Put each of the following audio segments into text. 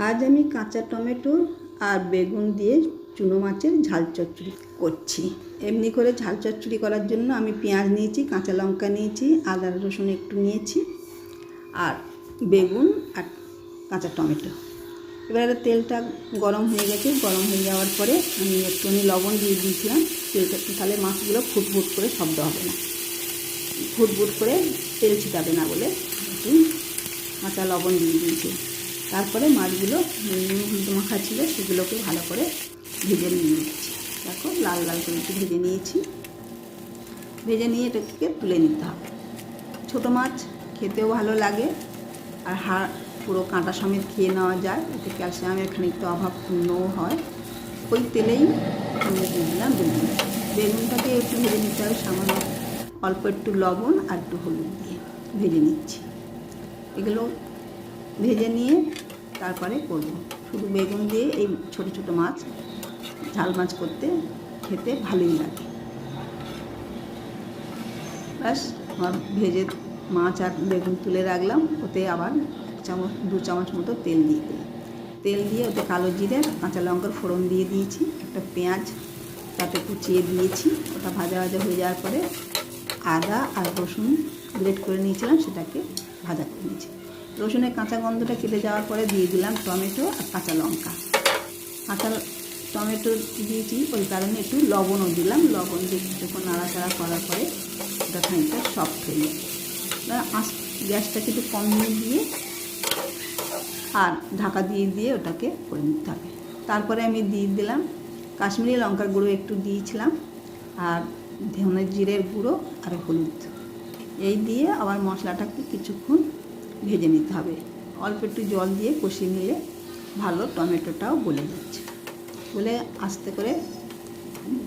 আজ আমি কাঁচা টমেটো আর বেগুন দিয়ে চুনো মাছের ঝাল চচ্চড়ি করছি। এমনি করে ঝাল চচ্চড়ি করার জন্য আমি পেঁয়াজ নিয়েছি, কাঁচা লঙ্কা নিয়েছি, আদা রসুন একটু নিয়েছি আর বেগুন আর কাঁচা টমেটো। এবারে তেলটা গরম হয়ে গেছে, গরম হয়ে যাওয়ার পরে আমি একটুখানি লবণ দিয়ে দিয়েছিলাম তেলটা, তাহলে মাছগুলো ফুটফুট করে শব্দ হবে না, ফুটফুট করে তেল ছিটাবে না বলে একটু কাঁচা লবণ দিয়ে দিয়েছি। তারপরে মাছগুলো হলুদ মাখা ছিল সেগুলোকে ভালো করে ভেজে নিয়ে নিচ্ছি। দেখো লাল লাল করে একটু ভেজে নিয়েছি। ভেজে নিয়ে এটাকে তুলে নিতে হবে। ছোটো মাছ খেতেও ভালো লাগে আর হাড় পুরো কাঁটা সমেত খেয়ে নেওয়া যায়, এতে ক্যালসিয়ামের খানিকটা অভাব পূর্ণও হয়। ওই তেলেই আমি দিয়ে দিলাম বেগুনটাকে একটু ভেজে নিতে হবে, সামান্য অল্প একটু লবণ আর একটু হলুদ দিয়ে ভেজে নিচ্ছি। এগুলো ভেজে নিয়ে তারপরে করব। শুধু বেগুন দিয়ে এই ছোটো ছোটো মাছ ঝাল মাছ করতে খেতে ভালোই লাগে। ব্যাস আমার ভেজে মাছ আর বেগুন তুলে রাখলাম। ওতে আবার দু চামচ মতো তেল দিয়ে দিলাম। তেল দিয়ে ওতে কালো জিরে কাঁচা লঙ্কার ফোড়ন দিয়ে দিয়েছি, একটা পেঁয়াজ তাতে কুচিয়ে দিয়েছি। ওটা ভাজা ভাজা হয়ে যাওয়ার পরে আদা আর রসুন গ্রেট করে নিয়েছিলাম, সেটাকে ভাজা করে নিয়েছি। রসুনের কাঁচা গন্ধটা কেটে যাওয়ার পরে দিয়ে দিলাম টমেটো আর কাঁচা লঙ্কা। কাঁচা টমেটো দিয়েছি ওই কারণে একটু লবণও দিলাম। লবণ দিয়ে কিছুক্ষণ নাড়াচাড়া করার পরে ওটা খানিকটা সফট হয়ে যায়। গ্যাসটাকে একটু কম দিয়ে আর ঢাকা দিয়ে ওটাকে করে নিতে হবে। তারপরে আমি দিয়ে দিলাম কাশ্মীরি লঙ্কার গুঁড়ো একটু দিয়েছিলাম আর ধনে জিরের গুঁড়ো আর হলুদ। এই দিয়ে আবার মশলাটাকে কিছুক্ষণ ভেজে নিতে হবে। অল্প একটু জল দিয়ে কষিয়ে নিলে ভালো টমেটোটাও গলে যাচ্ছে। বলে আস্তে করে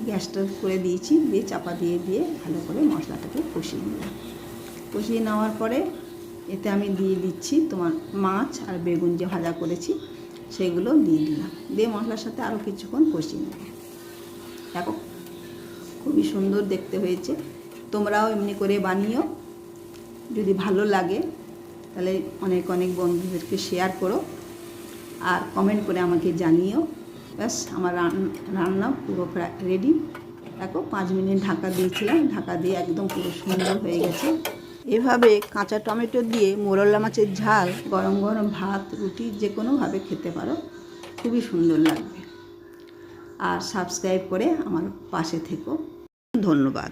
গ্যাসটা করে দিয়েছি, দিয়ে চাপা দিয়ে ভালো করে মশলাটাকে কষিয়ে নিলাম। কষিয়ে নেওয়ার পরে এতে আমি দিয়ে দিচ্ছি তোমার মাছ আর বেগুন যে ভাজা করেছি সেগুলো দিয়ে দিলাম। দিয়ে মশলার সাথে আরও কিছুক্ষণ কষিয়ে নেব। দেখো খুবই সুন্দর দেখতে হয়েছে। তোমরাও এমনি করে বানিও। যদি ভালো লাগে তাহলে অনেক অনেক বন্ধুদেরকে শেয়ার করো আর কমেন্ট করে আমাকে জানিও। ব্যাস আমার রান্না পুরো প্রায় রেডি। দেখো 5 মিনিট ঢাকা দিয়েছিলাম, ঢাকা দিয়ে একদম পুরো সুন্দর হয়ে গেছে। এভাবে কাঁচা টমেটো দিয়ে মোরলা মাছের ঝাল গরম গরম ভাত রুটি যে কোনোভাবে খেতে পারো, খুবই সুন্দর লাগবে। আর সাবস্ক্রাইব করে আমার পাশে থেকো। ধন্যবাদ।